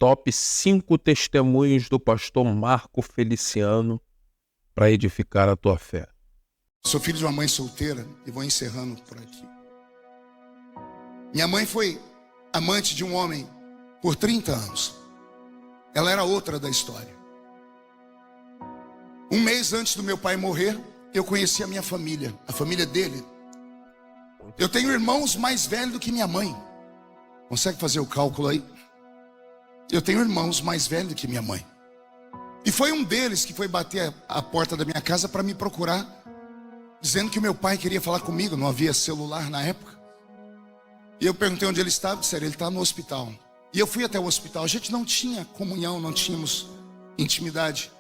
top 5 testemunhos do pastor Marco Feliciano para edificar a tua fé. Sou filho de uma mãe solteira e vou encerrando por aqui. Minha mãe foi amante de um homem por 30 anos. Ela era outra da história. Um mês antes do meu pai morrer, eu conheci a minha família, a família dele. Eu tenho irmãos mais velhos do que minha mãe. Consegue fazer o cálculo aí? Eu tenho irmãos mais velhos do que minha mãe. E foi um deles que foi bater a porta da minha casa para me procurar, dizendo que o meu pai queria falar comigo. Não havia celular na época. E eu perguntei onde ele estava. Disseram, ele está no hospital. E eu fui até o hospital. A gente não tinha comunhão, não tínhamos intimidade.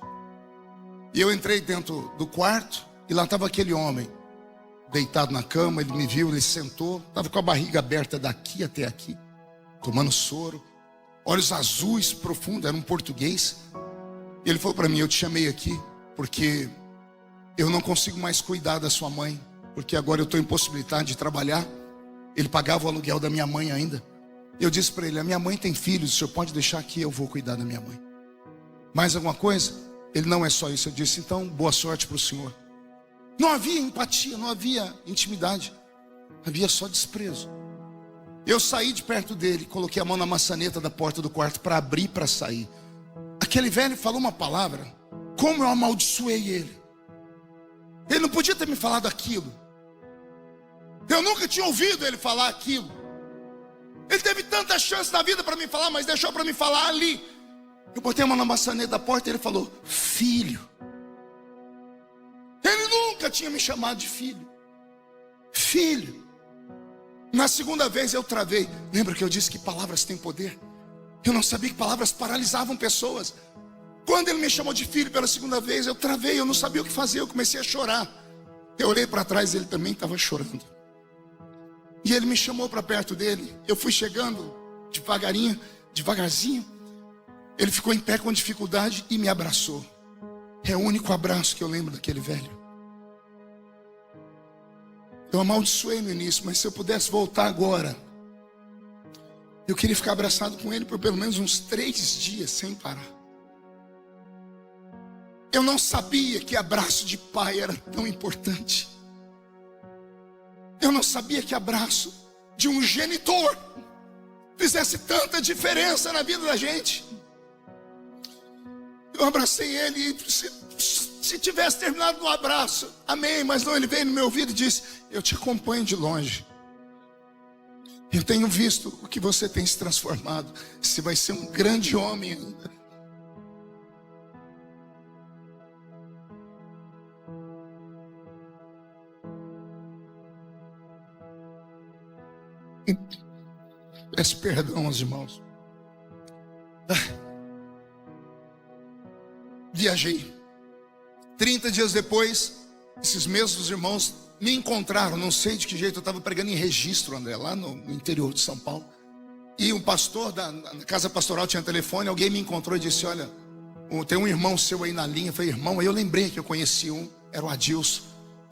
E eu entrei dentro do quarto e lá estava aquele homem deitado na cama. Ele me viu, ele sentou, estava com a barriga aberta daqui até aqui, tomando soro, olhos azuis profundos, era um português. E ele falou para mim, eu te chamei aqui porque eu não consigo mais cuidar da sua mãe, porque agora eu estou impossibilitado de trabalhar. Ele pagava o aluguel da minha mãe ainda. Eu disse para ele, a minha mãe tem filhos, o senhor pode deixar aqui, eu vou cuidar da minha mãe. Mais alguma coisa? Ele, não é só isso. Eu disse, então boa sorte para o senhor. Não havia empatia, não havia intimidade, havia só desprezo. Eu saí de perto dele, coloquei a mão na maçaneta da porta do quarto para abrir, para sair. Aquele velho falou uma palavra, como eu amaldiçoei ele. Ele não podia ter me falado aquilo. Eu nunca tinha ouvido ele falar aquilo. Ele teve tanta chance na vida para me falar, mas deixou para me falar ali. Eu botei a mão na maçaneta da porta e ele falou, filho. Ele nunca tinha me chamado de filho. Filho. Na segunda vez eu travei. Lembra que eu disse que palavras têm poder? Eu não sabia que palavras paralisavam pessoas. Quando ele me chamou de filho pela segunda vez, eu travei, eu não sabia o que fazer, eu comecei a chorar. Eu olhei para trás, ele também estava chorando. E ele me chamou para perto dele. Eu fui chegando devagarinho, devagarzinho. Ele ficou em pé com dificuldade e me abraçou. É o único abraço que eu lembro daquele velho. Eu amaldiçoei no início, mas se eu pudesse voltar agora, eu queria ficar abraçado com ele por pelo menos uns 3 dias sem parar. Eu não sabia que abraço de pai era tão importante. Eu não sabia que abraço de um genitor fizesse tanta diferença na vida da gente. Eu abracei ele e se tivesse terminado no abraço, amém, mas não, ele veio no meu ouvido e disse, eu te acompanho de longe. Eu tenho visto o que você tem se transformado. Você vai ser um grande homem ainda. Peço perdão aos irmãos. Viajei. 30 dias depois, esses mesmos irmãos me encontraram. Não sei de que jeito, eu estava pregando em Registro, André, lá no interior de São Paulo. E um pastor da casa pastoral tinha telefone. Alguém me encontrou e disse, olha, tem um irmão seu aí na linha. Eu falei, irmão, aí eu lembrei que eu conheci um, era o Adilson.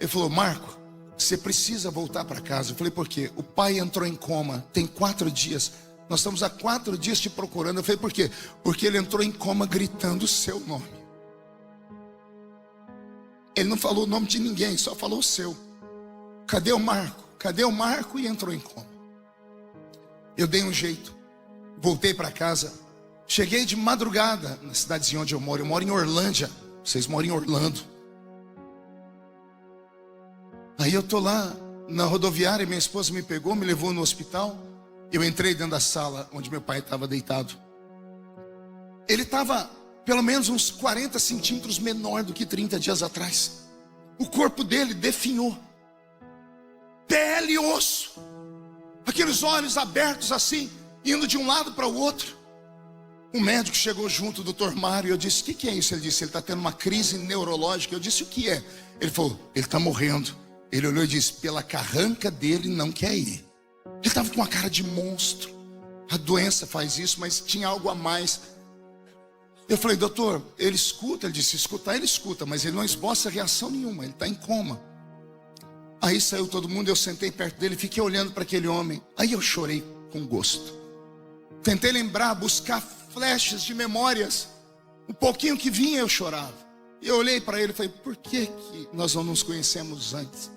Ele falou, Marco, você precisa voltar para casa. Eu falei, por quê? O pai entrou em coma, tem 4 dias. Nós estamos há 4 dias te procurando. Eu falei, por quê? Porque ele entrou em coma gritando o seu nome. Ele não falou o nome de ninguém, só falou o seu. Cadê o Marco? Cadê o Marco? E entrou em coma. Eu dei um jeito, voltei para casa. Cheguei de madrugada na cidadezinha onde eu moro. Eu moro em Orlândia, vocês moram em Orlando. Aí eu tô lá na rodoviária, minha esposa me pegou, me levou no hospital. Eu entrei dentro da sala onde meu pai estava deitado. Ele estava pelo menos uns 40 centímetros menor do que 30 dias atrás. O corpo dele definhou. Pele e osso. Aqueles olhos abertos assim, indo de um lado para o outro. Um médico chegou junto, o doutor Mário, e eu disse, o que é isso? Ele disse, ele está tendo uma crise neurológica. Eu disse, o que é? Ele falou, ele está morrendo. Ele olhou e disse, pela carranca dele não quer ir. Ele estava com uma cara de monstro. A doença faz isso, mas tinha algo a mais. Eu falei, doutor, ele escuta? Ele disse, escutar ele escuta, mas ele não esboça reação nenhuma, ele está em coma. Aí saiu todo mundo, eu sentei perto dele, fiquei olhando para aquele homem. Aí eu chorei com gosto. Tentei lembrar, buscar flashes de memórias. Um pouquinho que vinha eu chorava. E eu olhei para ele e falei, por que nós não nos conhecemos antes?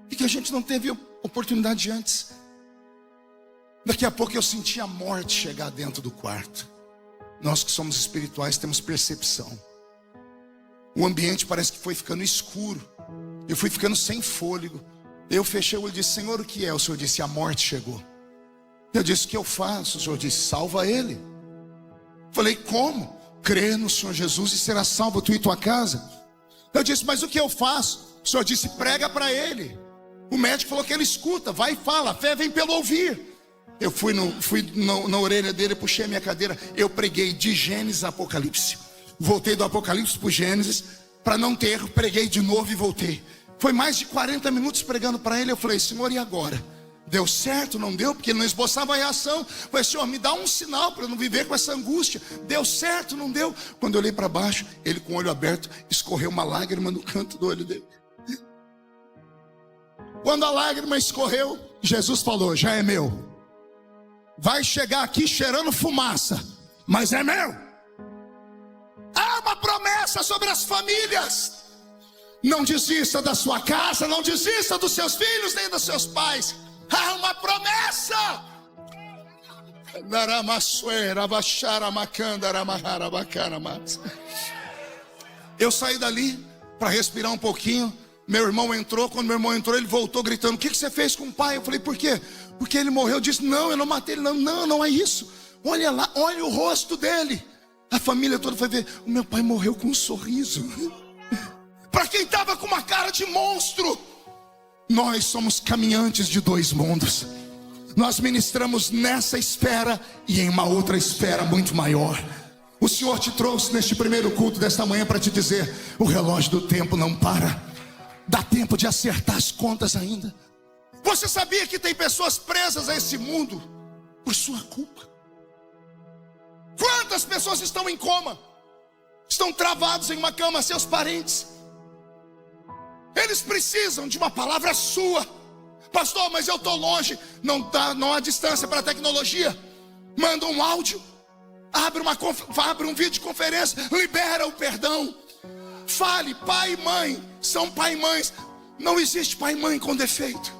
Por que a gente não teve oportunidade antes? Daqui a pouco eu senti a morte chegar dentro do quarto. Nós que somos espirituais temos percepção. O ambiente parece que foi ficando escuro. Eu fui ficando sem fôlego. Eu fechei o olho e disse, Senhor, o que é? O Senhor disse, a morte chegou. Eu disse, o que eu faço? O Senhor disse, salva ele. Falei, como? Crê no Senhor Jesus e será salvo tu e tua casa. Eu disse, mas o que eu faço? O Senhor disse, prega para ele. O médico falou que ele escuta, vai e fala, a fé vem pelo ouvir. Eu fui na orelha dele, puxei a minha cadeira, eu preguei de Gênesis a Apocalipse. Voltei do Apocalipse para o Gênesis, para não ter erro, preguei de novo e voltei. Foi mais de 40 minutos pregando para ele. Eu falei, Senhor, e agora? Deu certo? Não deu? Porque ele não esboçava a reação. Eu falei, Senhor, me dá um sinal para eu não viver com essa angústia. Deu certo? Não deu? Quando eu olhei para baixo, ele com o olho aberto, escorreu uma lágrima no canto do olho dele. Quando a lágrima escorreu, Jesus falou, já é meu. Vai chegar aqui cheirando fumaça, mas é meu. Há uma promessa sobre as famílias. Não desista da sua casa, não desista dos seus filhos, nem dos seus pais. Há uma promessa. Eu saí dali para respirar um pouquinho. Meu irmão entrou. Quando meu irmão entrou, ele voltou gritando, o que você fez com o pai? Eu falei, por quê? Porque ele morreu. Eu disse, não, eu não matei ele. Não é isso. Olha lá, olha o rosto dele. A família toda foi ver, o meu pai morreu com um sorriso. Para quem estava com uma cara de monstro. Nós somos caminhantes de dois mundos. Nós ministramos nessa esfera e em uma outra esfera muito maior. O Senhor te trouxe neste primeiro culto desta manhã para te dizer, o relógio do tempo não para. Dá tempo de acertar as contas ainda. Você sabia que tem pessoas presas a esse mundo por sua culpa? Quantas pessoas estão em coma? Estão travados em uma cama, seus parentes. Eles precisam de uma palavra sua. Pastor, mas eu estou longe. Não há distância para a tecnologia. Manda um áudio. Abre um vídeo de conferência. Libera o perdão. Fale, pai e mãe. São pai e mães. Não existe pai e mãe com defeito.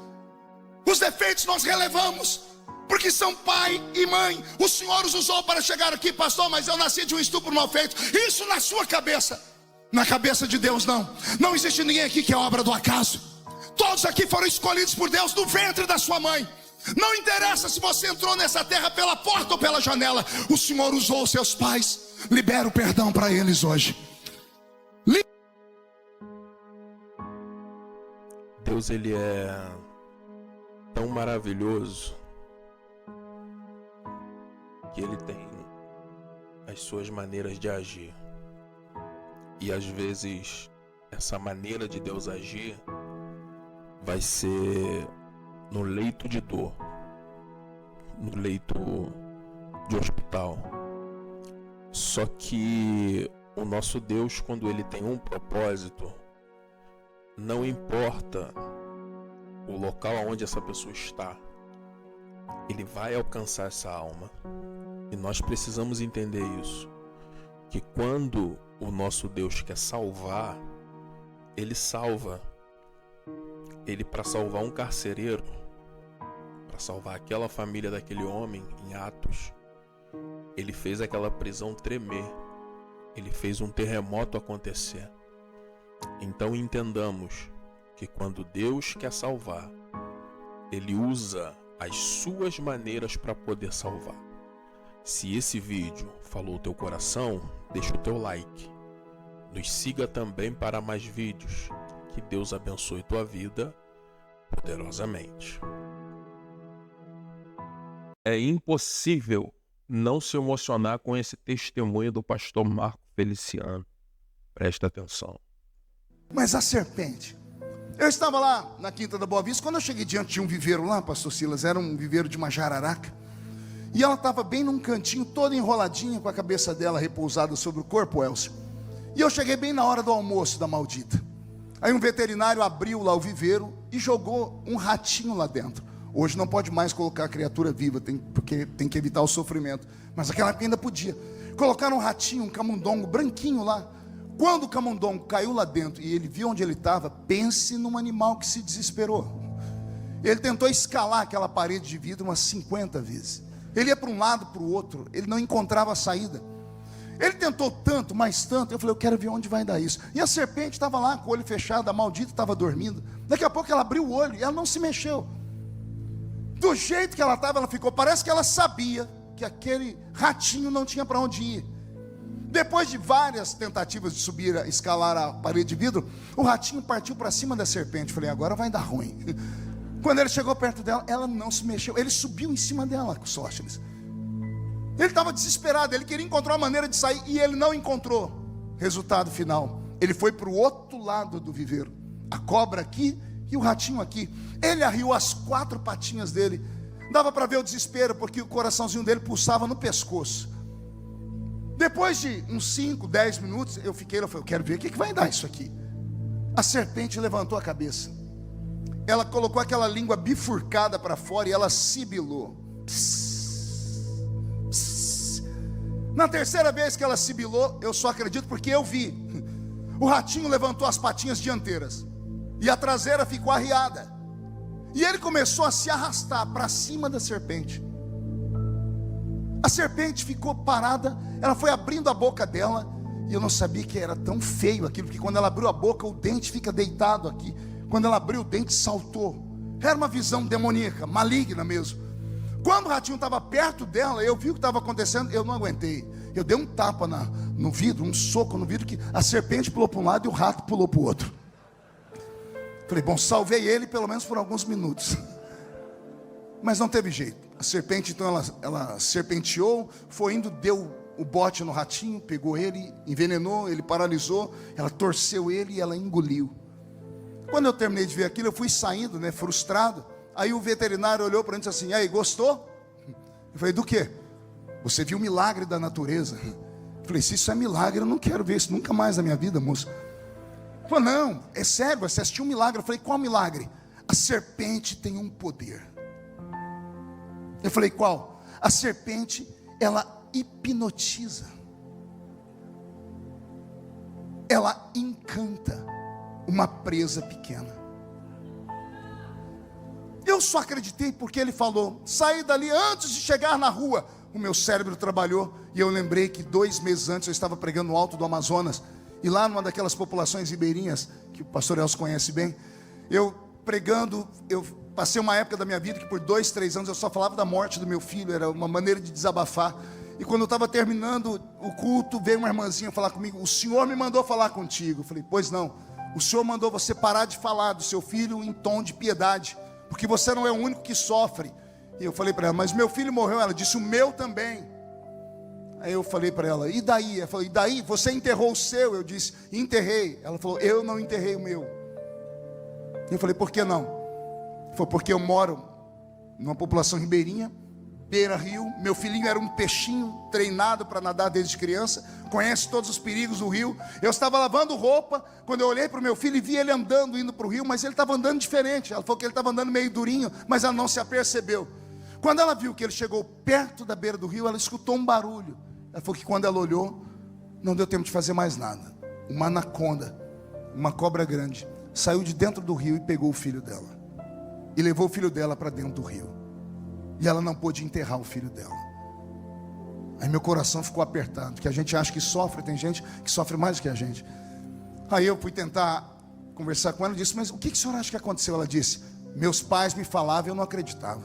Os defeitos nós relevamos, porque são pai e mãe. O Senhor os usou para chegar aqui. Pastor, mas eu nasci de um estupro mal feito. Isso na sua cabeça. Na cabeça de Deus não. Não existe ninguém aqui que é obra do acaso. Todos aqui foram escolhidos por Deus no ventre da sua mãe. Não interessa se você entrou nessa terra pela porta ou pela janela. O Senhor usou seus pais. Libera o perdão para eles hoje. Deus, ele é tão maravilhoso que ele tem as suas maneiras de agir. E às vezes essa maneira de Deus agir vai ser no leito de dor, no leito de hospital. Só que o nosso Deus, quando ele tem um propósito, não importa o local onde essa pessoa está, ele vai alcançar essa alma. E nós precisamos entender isso, que quando o nosso Deus quer salvar, ele salva. Ele, para salvar um carcereiro, para salvar aquela família daquele homem em Atos, ele fez aquela prisão tremer, ele fez um terremoto acontecer. Então entendamos que quando Deus quer salvar, ele usa as suas maneiras para poder salvar. Se esse vídeo falou o teu coração, deixa o teu like. Nos siga também para mais vídeos. Que Deus abençoe tua vida poderosamente. É impossível não se emocionar com esse testemunho do pastor Marco Feliciano. Presta atenção. Mas a serpente. Eu estava lá na Quinta da Boa Vista. Quando eu cheguei diante de um viveiro lá, pastor Silas, era um viveiro de uma jararaca. E ela estava bem num cantinho, toda enroladinha, com a cabeça dela repousada sobre o corpo, Elcio. E eu cheguei bem na hora do almoço da maldita. Aí um veterinário abriu lá o viveiro e jogou um ratinho lá dentro. Hoje não pode mais colocar a criatura viva, porque tem que evitar o sofrimento. Mas naquela época ainda podia. Colocaram um ratinho, um camundongo branquinho lá. Quando o camundongo caiu lá dentro e ele viu onde ele estava, pense num animal que se desesperou. Ele tentou escalar aquela parede de vidro umas 50 vezes. Ele ia para um lado, para o outro, ele não encontrava a saída. Ele tentou tanto, mais tanto. Eu falei, eu quero ver onde vai dar isso. E a serpente estava lá com o olho fechado, a maldita estava dormindo. Daqui a pouco ela abriu o olho e ela não se mexeu. Do jeito que ela estava, ela ficou. Parece que ela sabia que aquele ratinho não tinha para onde ir. Depois de várias tentativas de subir, escalar a parede de vidro, o ratinho partiu para cima da serpente. Eu falei, agora vai dar ruim. Quando ele chegou perto dela, ela não se mexeu. Ele subiu em cima dela, Sóstenes. Ele estava desesperado, ele queria encontrar uma maneira de sair e ele não encontrou. Resultado final, ele foi para o outro lado do viveiro. A cobra aqui e o ratinho aqui. Ele arriou as 4 patinhas dele. Dava para ver o desespero, porque o coraçãozinho dele pulsava no pescoço. Depois de uns 5, 10 minutos, eu falei, eu quero ver o que vai dar isso aqui. A serpente levantou a cabeça. Ela colocou aquela língua bifurcada para fora e ela sibilou. Na terceira vez que ela sibilou, eu só acredito porque eu vi. O ratinho levantou as patinhas dianteiras e a traseira ficou arriada. E ele começou a se arrastar para cima da serpente. A serpente ficou parada, ela foi abrindo a boca dela, e eu não sabia que era tão feio aquilo, porque quando ela abriu a boca, o dente fica deitado aqui. Quando ela abriu o dente, saltou. Era uma visão demoníaca, maligna mesmo. Quando o ratinho estava perto dela, eu vi o que estava acontecendo, eu não aguentei. Eu dei um tapa no vidro, um soco no vidro, que a serpente pulou para um lado e o rato pulou para o outro. Falei, bom, salvei ele pelo menos por alguns minutos. Mas não teve jeito. A serpente, então, ela serpenteou, foi indo, deu o bote no ratinho, pegou ele, envenenou, ele paralisou, ela torceu ele e ela engoliu. Quando eu terminei de ver aquilo, eu fui saindo, frustrado. Aí o veterinário olhou para mim e disse assim, aí, gostou? Eu falei, do quê? Você viu o milagre da natureza? Eu falei, se isso é milagre, eu não quero ver isso nunca mais na minha vida, moça. Ele falou, não, é sério, você assistiu um milagre. Eu falei, qual milagre? A serpente tem um poder. Eu falei, qual? A serpente, ela hipnotiza. Ela encanta uma presa pequena. Eu só acreditei porque ele falou. Saí dali antes de chegar na rua. O meu cérebro trabalhou e eu lembrei que 2 meses antes eu estava pregando no alto do Amazonas. E lá numa daquelas populações ribeirinhas, que o pastor Elcio conhece bem, eu pregando, eu passei uma época da minha vida que por 2, 3 anos eu só falava da morte do meu filho. Era uma maneira de desabafar. E quando eu estava terminando o culto, veio uma irmãzinha falar comigo. O Senhor me mandou falar contigo. Eu falei, pois não. O Senhor mandou você parar de falar do seu filho em tom de piedade, porque você não é o único que sofre. E eu falei para ela, mas meu filho morreu. Ela disse, o meu também. Aí eu falei para ela, e daí? Ela falou, e daí? Você enterrou o seu? Eu disse, enterrei. Ela falou, eu não enterrei o meu. Eu falei, por que não? Ela falou, porque eu moro numa população ribeirinha, beira-rio. Meu filhinho era um peixinho treinado para nadar desde criança, conhece todos os perigos do rio. Eu estava lavando roupa, quando eu olhei para o meu filho e vi ele andando, indo para o rio, mas ele estava andando diferente. Ela falou que ele estava andando meio durinho, mas ela não se apercebeu. Quando ela viu que ele chegou perto da beira do rio, ela escutou um barulho. Ela falou que quando ela olhou, não deu tempo de fazer mais nada. Uma anaconda, uma cobra grande, saiu de dentro do rio e pegou o filho dela. E levou o filho dela para dentro do rio. E ela não pôde enterrar o filho dela. Aí meu coração ficou apertado, porque a gente acha que sofre, tem gente que sofre mais do que a gente. Aí eu fui tentar conversar com ela e disse, mas o que a senhora acha que aconteceu? Ela disse, meus pais me falavam e eu não acreditava.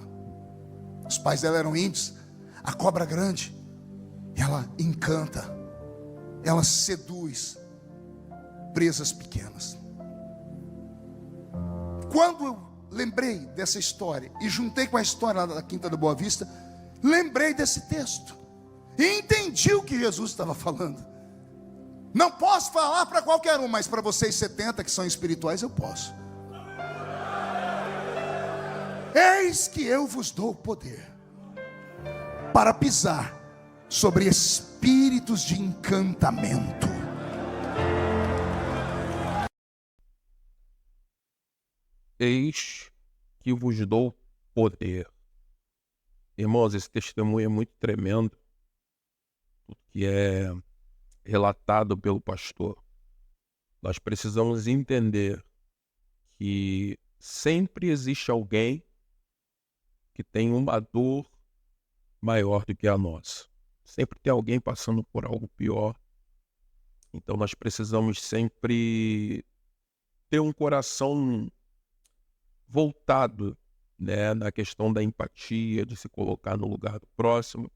Os pais dela eram índios. A cobra grande, ela encanta, ela seduz presas pequenas. Quando eu lembrei dessa história e juntei com a história da Quinta da Boa Vista, lembrei desse texto e entendi o que Jesus estava falando. Não posso falar para qualquer um, mas para vocês 70 que são espirituais eu posso. Eis que eu vos dou poder para pisar sobre espíritos de encantamento. Eis que vos dou poder. Irmãos, esse testemunho é muito tremendo. que é relatado pelo pastor, nós precisamos entender que sempre existe alguém que tem uma dor maior do que a nossa. Sempre tem alguém passando por algo pior. Então nós precisamos sempre ter um coração voltado, né, na questão da empatia, de se colocar no lugar do próximo.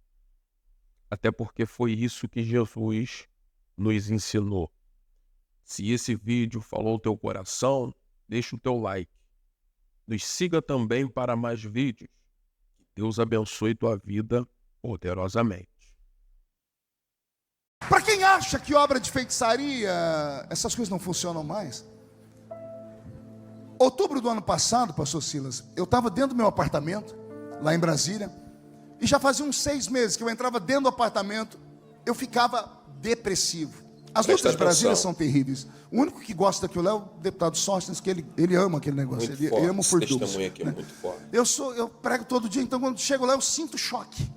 Até porque foi isso que Jesus nos ensinou. Se esse vídeo falou o teu coração, deixa o teu like. Nos siga também para mais vídeos. Deus abençoe tua vida poderosamente. Para quem acha que obra de feitiçaria, essas coisas não funcionam mais. Outubro do ano passado, pastor Silas, eu estava dentro do meu apartamento, lá em Brasília, e já fazia uns 6 meses que eu entrava dentro do apartamento, eu ficava depressivo. As lutas de Brasília são terríveis. O único que gosta daquilo é o deputado Sóstenes, que ele ama aquele negócio. Ele ama o furdunço. Esse testemunho aqui é muito forte. Eu prego todo dia, então quando chego lá eu sinto choque.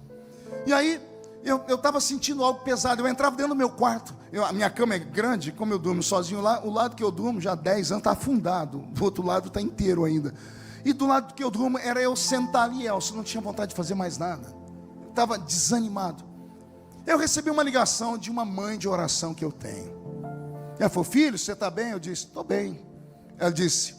E aí eu estava sentindo algo pesado. Eu entrava dentro do meu quarto. A minha cama é grande, como eu durmo sozinho lá, o lado que eu durmo já há 10 anos está afundado. Do outro lado está inteiro ainda. E do lado que eu durmo era eu sentar ali, Elcio, não tinha vontade de fazer mais nada. Eu estava desanimado. Eu recebi uma ligação de uma mãe de oração que eu tenho. Ela falou: filho, você está bem? Eu disse: estou bem. Ela disse: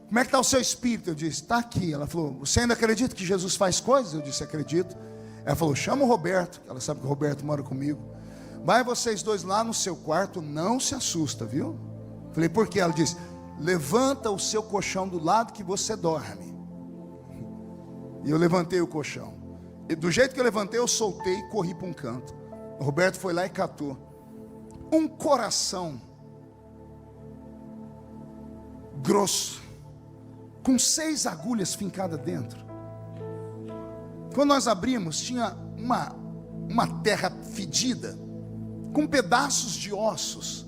como é que está o seu espírito? Eu disse: está aqui. Ela falou: você ainda acredita que Jesus faz coisas? Eu disse: acredito. Ela falou: chama o Roberto. Ela sabe que o Roberto mora comigo. Vai vocês dois lá no seu quarto, não se assusta, viu? Falei: por quê? Ela disse: levanta o seu colchão do lado que você dorme. E eu levantei o colchão. E do jeito que eu levantei, eu soltei e corri para um canto. O Roberto foi lá e catou um coração grosso, com 6 agulhas fincadas dentro. Quando nós abrimos, tinha uma terra fedida, com pedaços de ossos.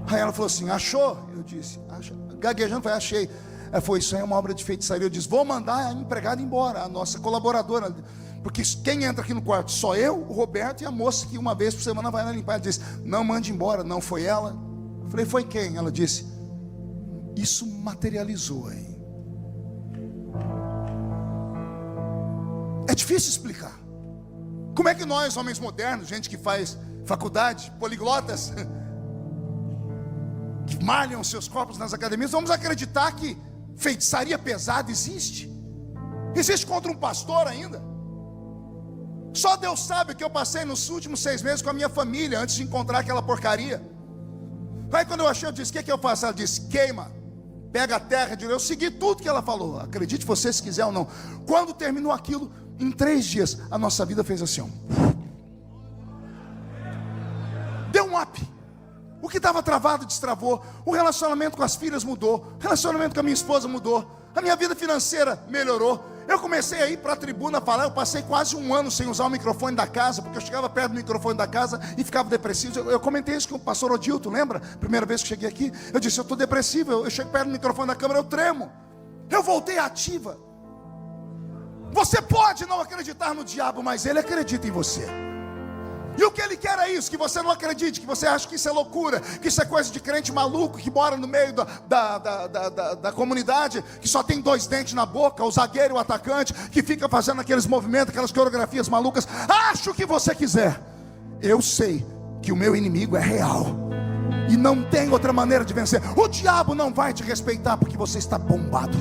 Aí ela falou assim: achou? Eu disse: achou. Gaguejando, falei: achei. Ela falou: isso aí é uma obra de feitiçaria. Eu disse: vou mandar a empregada embora, a nossa colaboradora, porque quem entra aqui no quarto? Só eu, o Roberto e a moça que uma vez por semana vai lá limpar. Ela disse: não mande embora. Não foi ela. Eu falei: foi quem? Ela disse: isso materializou aí. É difícil explicar. Como é que nós, homens modernos, gente que faz faculdade, poliglotas, que malham seus corpos nas academias, vamos acreditar que feitiçaria pesada existe? Existe contra um pastor ainda? Só Deus sabe o que eu passei nos últimos 6 meses com a minha família, antes de encontrar aquela porcaria. Aí quando eu achei, eu disse: o que eu faço? Ela disse: queima, pega a terra. Eu segui tudo que ela falou. Acredite você se quiser ou não. Quando terminou aquilo, em 3 dias, a nossa vida fez assim, ó. Deu um up. O que estava travado, destravou. O relacionamento com as filhas mudou. O relacionamento com a minha esposa mudou. A minha vida financeira melhorou. Eu comecei a ir para a tribuna falar. Eu passei quase 1 ano sem usar o microfone da casa, porque eu chegava perto do microfone da casa e ficava depressivo. Eu comentei isso com o pastor Odilto, lembra? Primeira vez que cheguei aqui, eu disse: eu estou depressivo. Eu chego perto do microfone da câmera, eu tremo. Eu voltei ativa. Você pode não acreditar no diabo, mas ele acredita em você. E o que ele quer é isso, que você não acredite, que você acha que isso é loucura, que isso é coisa de crente maluco, que mora no meio da comunidade, que só tem 2 dentes na boca, o zagueiro e o atacante, que fica fazendo aqueles movimentos, aquelas coreografias malucas. Acha o que você quiser. Eu sei que o meu inimigo é real, e não tem outra maneira de vencer. O diabo não vai te respeitar porque você está bombado.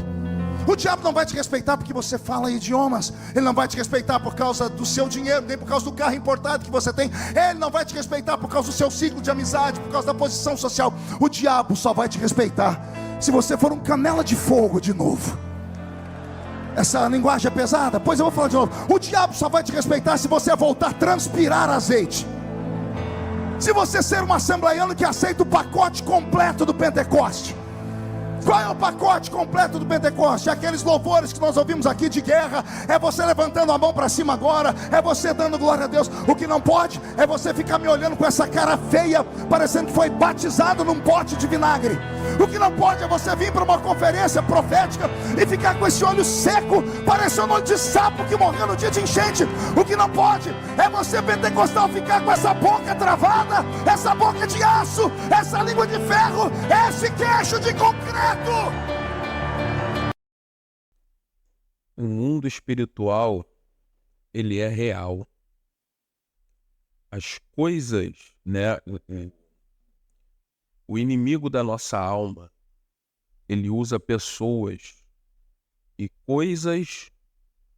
O diabo não vai te respeitar porque você fala idiomas. Ele não vai te respeitar por causa do seu dinheiro, nem por causa do carro importado que você tem. Ele não vai te respeitar por causa do seu ciclo de amizade, por causa da posição social. O diabo só vai te respeitar se você for um canela de fogo de novo. Essa linguagem é pesada? Pois eu vou falar de novo. O diabo só vai te respeitar se você voltar a transpirar azeite. Se você ser um assembleiano que aceita o pacote completo do Pentecoste. Qual é o pacote completo do Pentecoste? Aqueles louvores que nós ouvimos aqui de guerra. É você levantando a mão para cima agora, é você dando glória a Deus. O que não pode é você ficar me olhando com essa cara feia, parecendo que foi batizado num pote de vinagre. O que não pode é você vir para uma conferência profética e ficar com esse olho seco, parecendo um olho de sapo que morreu no dia de enchente. O que não pode é você, pentecostal, ficar com essa boca travada, essa boca de aço, essa língua de ferro, esse queixo de concreto. O mundo espiritual, ele é real. As coisas, né? O inimigo da nossa alma, ele usa pessoas e coisas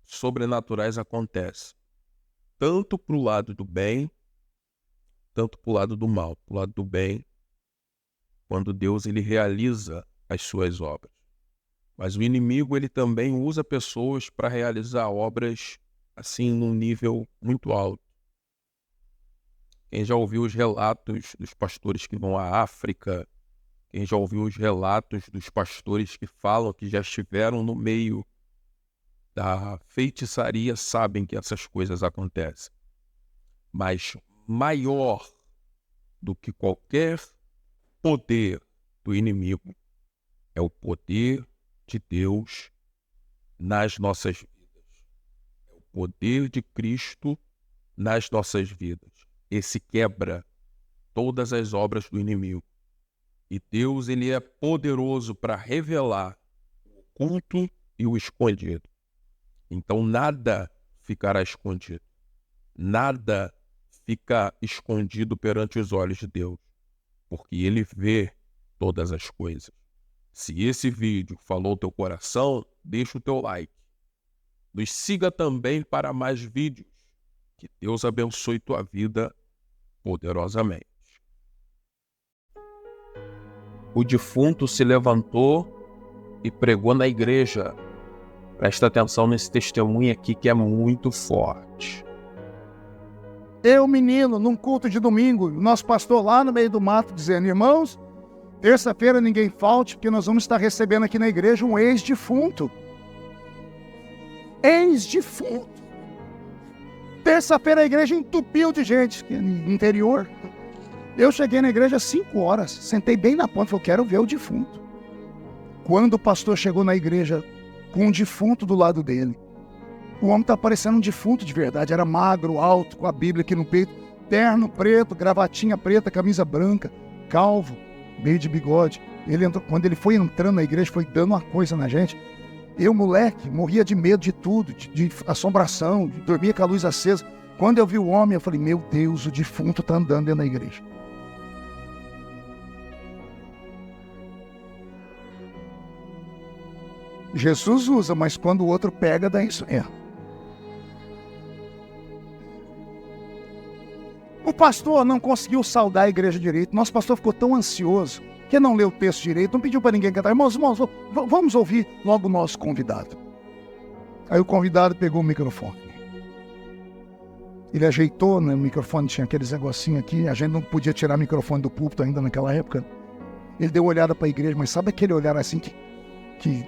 sobrenaturais acontecem. Tanto para o lado do bem, tanto para o lado do mal. Para o lado do bem, quando Deus ele realiza as suas obras. Mas o inimigo ele também usa pessoas para realizar obras assim num nível muito alto. Quem já ouviu os relatos dos pastores que vão à África, quem já ouviu os relatos dos pastores que falam que já estiveram no meio da feitiçaria, sabem que essas coisas acontecem. Mas maior do que qualquer poder do inimigo é o poder de Deus nas nossas vidas. É o poder de Cristo nas nossas vidas. Esse quebra todas as obras do inimigo. E Deus ele é poderoso para revelar o oculto e o escondido. Então nada ficará escondido. Nada fica escondido perante os olhos de Deus. Porque ele vê todas as coisas. Se esse vídeo falou teu coração, deixa o teu like. Nos siga também para mais vídeos. Que Deus abençoe tua vida poderosamente. O defunto se levantou e pregou na igreja. Presta atenção nesse testemunho aqui que é muito forte. Eu, menino, num culto de domingo, o nosso pastor lá no meio do mato dizendo: irmãos, terça-feira ninguém falte, porque nós vamos estar recebendo aqui na igreja um ex-defunto. Ex-defunto. Terça-feira a igreja entupiu de gente, no interior. Eu cheguei na igreja às 5 horas, sentei bem na ponta, falei: quero ver o defunto. Quando o pastor chegou na igreja com um defunto do lado dele, o homem está parecendo um defunto de verdade, era magro, alto, com a Bíblia aqui no peito, terno preto, gravatinha preta, camisa branca, calvo, meio de bigode. Ele entrou, quando ele foi entrando na igreja, foi dando uma coisa na gente. Eu, moleque, morria de medo de tudo, de assombração, dormia com a luz acesa. Quando eu vi o homem, eu falei: meu Deus, o defunto está andando dentro da igreja. Jesus usa, mas quando o outro pega, dá isso. O pastor não conseguiu saudar a igreja direito. Nosso pastor ficou tão ansioso que não leu o texto direito, não pediu para ninguém cantar. Irmãos, vamos ouvir logo o nosso convidado. Aí o convidado pegou o microfone. Ele ajeitou, né, o microfone, tinha aqueles negocinhos aqui, a gente não podia tirar o microfone do púlpito ainda naquela época. Ele deu uma olhada para a igreja, mas sabe aquele olhar assim que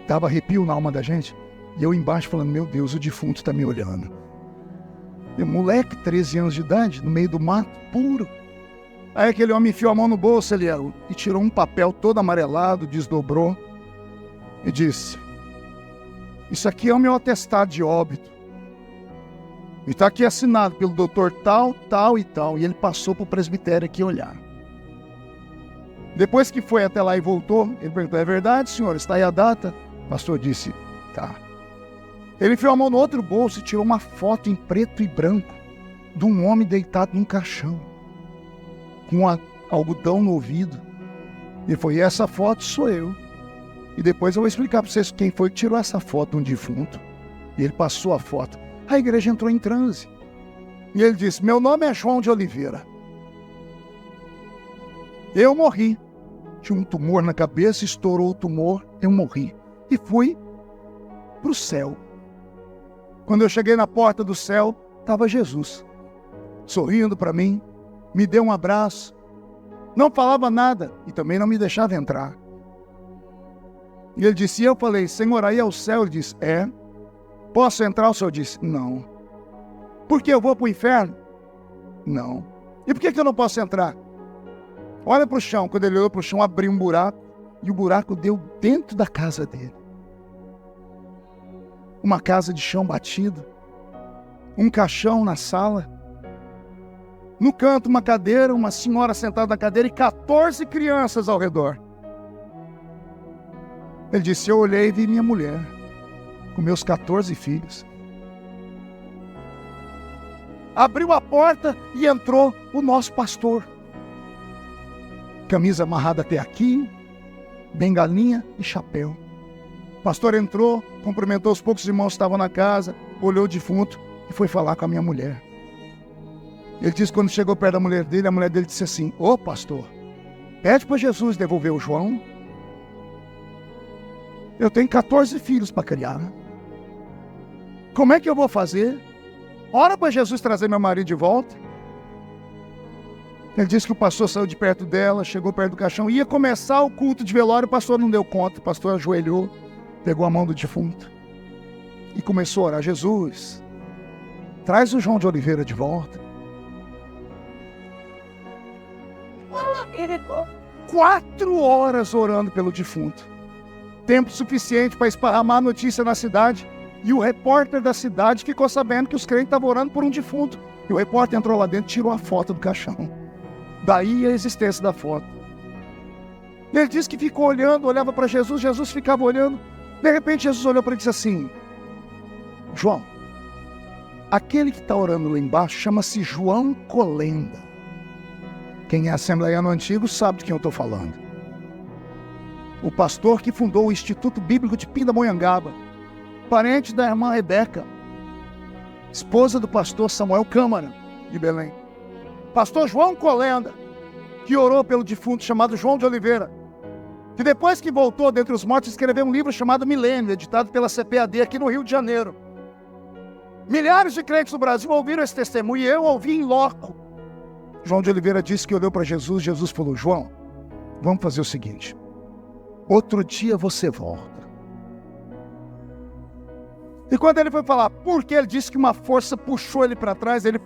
dava arrepio na alma da gente? E eu embaixo falando: meu Deus, o defunto está me olhando. Eu, moleque, 13 anos de idade, no meio do mato, puro. Aí aquele homem enfiou a mão no bolso, e tirou um papel todo amarelado, desdobrou e disse: isso aqui é o meu atestado de óbito. E está aqui assinado pelo doutor tal, tal e tal. E ele passou para o presbitério aqui olhar. Depois que foi até lá e voltou, ele perguntou: é verdade, senhor? Está aí a data? O pastor disse: tá. Ele enfiou a mão no outro bolso e tirou uma foto em preto e branco de um homem deitado num caixão, com algodão no ouvido. E foi: essa foto sou eu. E depois eu vou explicar para vocês quem foi que tirou essa foto de um defunto. E ele passou a foto. A igreja entrou em transe. E ele disse: meu nome é João de Oliveira. Eu morri. Tinha um tumor na cabeça, estourou o tumor, eu morri. E fui para o céu. Quando eu cheguei na porta do céu, estava Jesus, sorrindo para mim, me deu um abraço, não falava nada e também não me deixava entrar. E ele disse, e eu falei, Senhor, aí é o céu? Ele disse, é. Posso entrar? O Senhor disse, não. Por que eu vou para o inferno? Não. E por que eu não posso entrar? Olha para o chão. Quando ele olhou para o chão, abriu um buraco. E o buraco deu dentro da casa dele. Uma casa de chão batido. Um caixão na sala. No canto, uma cadeira, uma senhora sentada na cadeira e 14 crianças ao redor. Ele disse, eu olhei e vi minha mulher, com meus 14 filhos. Abriu a porta e entrou o nosso pastor. Camisa amarrada até aqui, bengalinha e chapéu. O pastor entrou, cumprimentou os poucos irmãos que estavam na casa, olhou o defunto e foi falar com a minha mulher. Ele disse que quando chegou perto da mulher dele, a mulher dele disse assim, ô pastor, pede para Jesus devolver o João. Eu tenho 14 filhos para criar. Como é que eu vou fazer? Ora para Jesus trazer meu marido de volta. Ele disse que o pastor saiu de perto dela, chegou perto do caixão, ia começar o culto de velório, o pastor não deu conta, o pastor ajoelhou, pegou a mão do defunto e começou a orar, Jesus, traz o João de Oliveira de volta. 4 horas orando pelo defunto. Tempo suficiente para esparramar a notícia na cidade. E o repórter da cidade ficou sabendo que os crentes estavam orando por um defunto. E o repórter entrou lá dentro e tirou a foto do caixão. Daí a existência da foto. Ele disse que ficou olhando, olhava para Jesus, Jesus ficava olhando. De repente Jesus olhou para ele e disse assim, João, aquele que está orando lá embaixo chama-se João Colenda. Quem é assembleiano antigo sabe de quem eu estou falando. O pastor que fundou o Instituto Bíblico de Pindamonhangaba, parente da irmã Rebeca, esposa do pastor Samuel Câmara, de Belém. Pastor João Colenda, que orou pelo defunto chamado João de Oliveira, que depois que voltou dentre os mortos, escreveu um livro chamado Milênio, editado pela CPAD aqui no Rio de Janeiro. Milhares de crentes no Brasil ouviram esse testemunho e eu ouvi em loco. João de Oliveira disse que olhou para Jesus, Jesus falou, João, vamos fazer o seguinte, outro dia você volta. E quando ele foi falar por que, ele disse que uma força puxou ele para trás, ele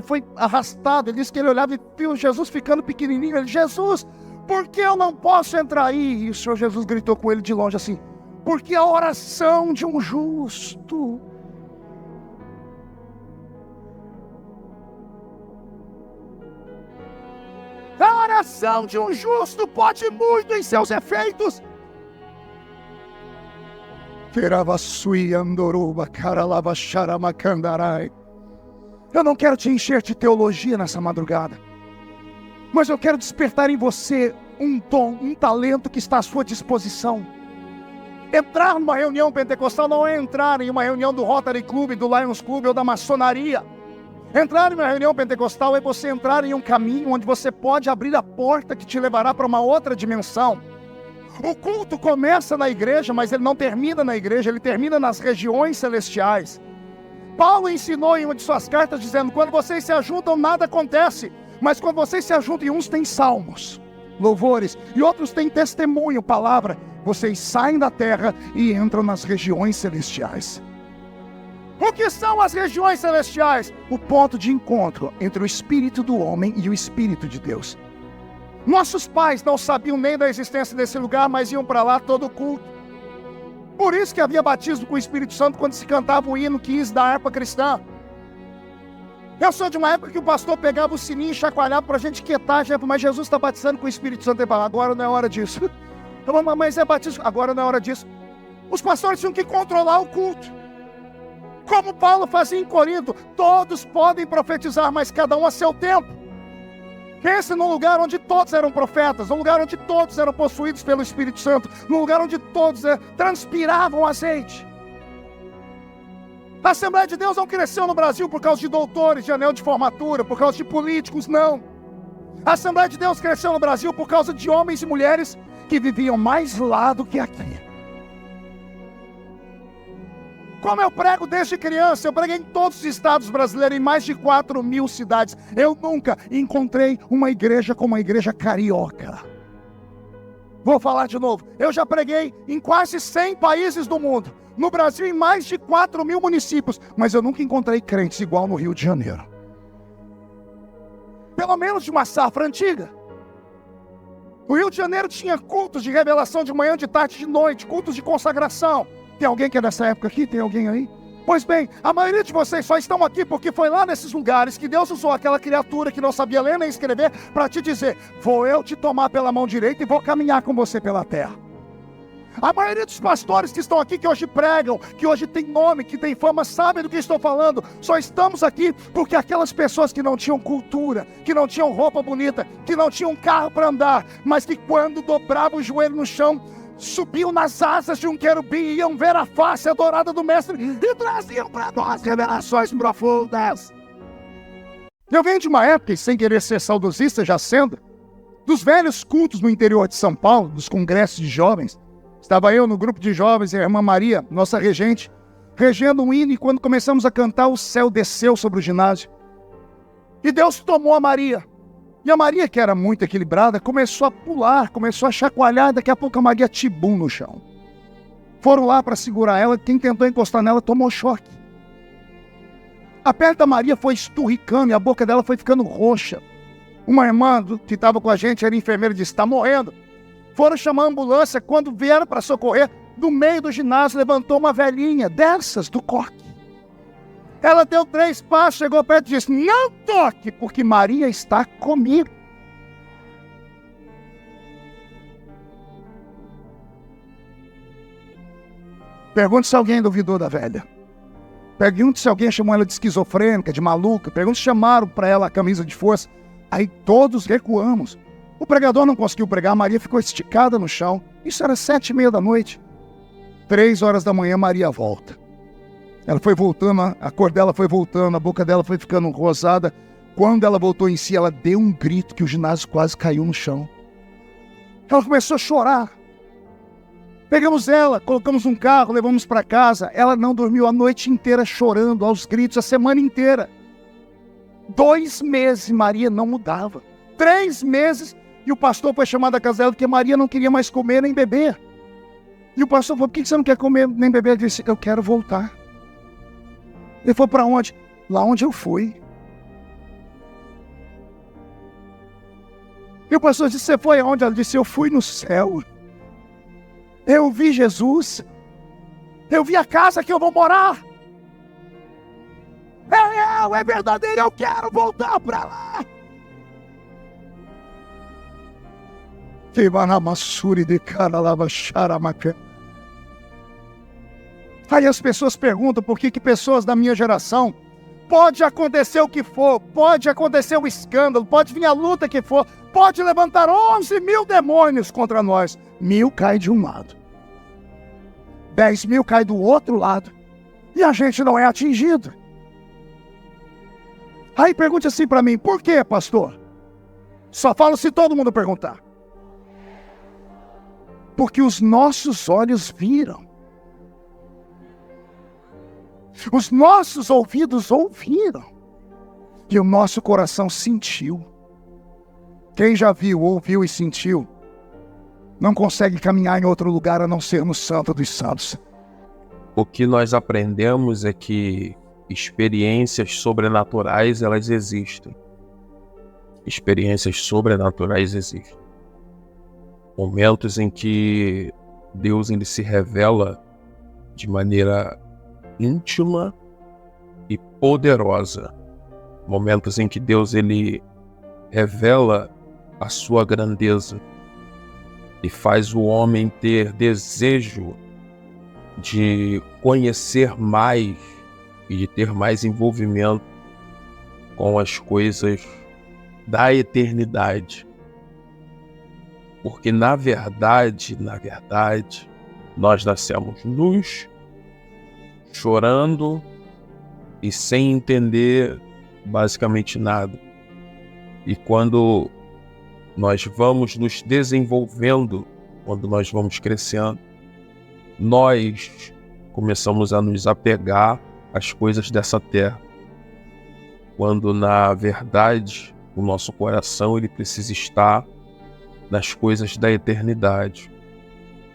foi arrastado, ele disse que ele olhava e viu Jesus ficando pequenininho, ele, Jesus, por que eu não posso entrar aí? E o Senhor Jesus gritou com ele de longe assim, porque a oração de um justo... A oração de um justo pode muito em seus efeitos. Eu não quero te encher de teologia nessa madrugada, mas eu quero despertar em você um dom, um talento que está à sua disposição. Entrar numa reunião pentecostal não é entrar em uma reunião do Rotary Club, do Lions Club ou da maçonaria. Entrar em uma reunião pentecostal é você entrar em um caminho onde você pode abrir a porta que te levará para uma outra dimensão. O culto começa na igreja, mas ele não termina na igreja, ele termina nas regiões celestiais. Paulo ensinou em uma de suas cartas dizendo, quando vocês se ajuntam nada acontece, mas quando vocês se ajuntam, uns têm salmos, louvores, e outros têm testemunho, palavra, vocês saem da terra e entram nas regiões celestiais. O que são as regiões celestiais? O ponto de encontro entre o espírito do homem e o espírito de Deus. Nossos pais não sabiam nem da existência desse lugar, mas iam para lá todo culto. Por isso que havia batismo com o Espírito Santo quando se cantava o hino 15 da harpa cristã. Eu sou de uma época que o pastor pegava o sininho e chacoalhava para a gente quietar, mas Jesus está batizando com o Espírito Santo. Ele falava, agora não é hora disso. Mas é batismo, agora não é hora disso. Os pastores tinham que controlar o culto. Como Paulo fazia em Corinto, todos podem profetizar, mas cada um a seu tempo. Pense num lugar onde todos eram profetas, num lugar onde todos eram possuídos pelo Espírito Santo, num lugar onde todos transpiravam azeite. A Assembleia de Deus não cresceu no Brasil por causa de doutores de anel de formatura, por causa de políticos, não. A Assembleia de Deus cresceu no Brasil por causa de homens e mulheres que viviam mais lá do que aqui. Como eu prego desde criança, eu preguei em todos os estados brasileiros, em mais de 4.000 cidades. Eu nunca encontrei uma igreja como a igreja carioca. Vou falar de novo. Eu já preguei em quase 100 países do mundo. No Brasil, em mais de 4.000 municípios. Mas eu nunca encontrei crentes igual no Rio de Janeiro. Pelo menos de uma safra antiga. O Rio de Janeiro tinha cultos de revelação de manhã, de tarde, de noite. Cultos de consagração. Tem alguém que é dessa época aqui? Tem alguém aí? Pois bem, a maioria de vocês só estão aqui porque foi lá nesses lugares que Deus usou aquela criatura que não sabia ler nem escrever para te dizer: vou eu te tomar pela mão direita e vou caminhar com você pela terra. A maioria dos pastores que estão aqui, que hoje pregam, que hoje tem nome, que tem fama, sabem do que estou falando. Só estamos aqui porque aquelas pessoas que não tinham cultura, que não tinham roupa bonita, que não tinham carro para andar, mas que quando dobravam o joelho no chão, subiam nas asas de um querubim, iam ver a face adorada do mestre e traziam para nós revelações profundas. Eu venho de uma época, e sem querer ser saudosista, já sendo, dos velhos cultos no interior de São Paulo, dos congressos de jovens. Estava eu no grupo de jovens e a irmã Maria, nossa regente, regendo um hino, e quando começamos a cantar, o céu desceu sobre o ginásio. E Deus tomou a Maria. E a Maria, que era muito equilibrada, começou a pular, começou a chacoalhar, e daqui a pouco a Maria tibum no chão. Foram lá para segurar ela, quem tentou encostar nela tomou choque. A perna da Maria foi esturricando e a boca dela foi ficando roxa. Uma irmã que estava com a gente, era enfermeira, disse: está morrendo. Foram chamar a ambulância, quando vieram para socorrer, do meio do ginásio levantou uma velhinha dessas, do coque. Ela deu 3 passos, chegou perto e disse: não toque, porque Maria está comigo. Pergunte se alguém duvidou da velha. Pergunte se alguém chamou ela de esquizofrênica, de maluca. Pergunte se chamaram para ela a camisa de força. Aí todos recuamos. O pregador não conseguiu pregar, Maria ficou esticada no chão. Isso era 7h30 da noite. 3 horas da manhã, Maria volta. Ela foi voltando, a cor dela foi voltando, a boca dela foi ficando rosada. Quando ela voltou em si, ela deu um grito que o ginásio quase caiu no chão. Ela começou a chorar. Pegamos ela, colocamos um carro, levamos para casa. Ela não dormiu a noite inteira chorando, aos gritos, a semana inteira. 2 meses, Maria não mudava. 3 meses, e o pastor foi chamado da casa dela porque Maria não queria mais comer nem beber. E o pastor falou: por que você não quer comer nem beber? Ele disse: eu quero voltar. Ele falou: para onde? Lá onde eu fui. E o pastor disse: você foi aonde? Ela disse: eu fui no céu. Eu vi Jesus. Eu vi a casa que eu vou morar. É real, é verdadeiro, eu quero voltar para lá. Aí as pessoas perguntam por que pessoas da minha geração, pode acontecer o que for, pode acontecer o escândalo, pode vir a luta que for, pode levantar 11.000 demônios contra nós. 1.000 cai de um lado, 10.000 cai do outro lado, e a gente não é atingido. Aí pergunte assim para mim: por que, pastor? Só falo se todo mundo perguntar. Porque os nossos olhos viram. Os nossos ouvidos ouviram. E o nosso coração sentiu. Quem já viu, ouviu e sentiu, não consegue caminhar em outro lugar a não ser no Santo dos Santos. O que nós aprendemos é que experiências sobrenaturais, elas existem. Experiências sobrenaturais existem. Momentos em que Deus ele se revela de maneira íntima e poderosa. Momentos em que Deus ele revela a sua grandeza e faz o homem ter desejo de conhecer mais e de ter mais envolvimento com as coisas da eternidade. Porque na verdade, nós nascemos nus, chorando e sem entender basicamente nada. E quando nós vamos nos desenvolvendo, quando nós vamos crescendo, nós começamos a nos apegar às coisas dessa terra. Quando na verdade o nosso coração ele precisa estar nas coisas da eternidade.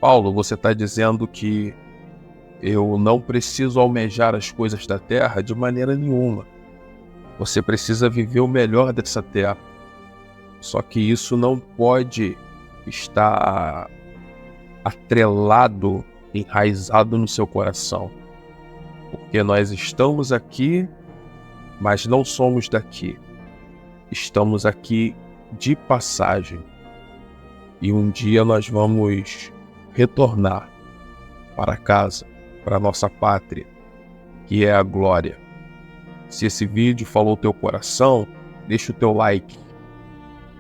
Paulo, você está dizendo que eu não preciso almejar as coisas da terra de maneira nenhuma. Você precisa viver o melhor dessa terra. Só que isso não pode estar atrelado, enraizado no seu coração. Porque nós estamos aqui, mas não somos daqui. Estamos aqui de passagem. E um dia nós vamos retornar para casa, para nossa pátria, que é a glória. Se esse vídeo falou teu coração, deixa o teu like.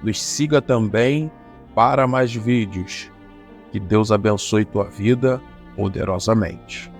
Nos siga também para mais vídeos. Que Deus abençoe tua vida poderosamente.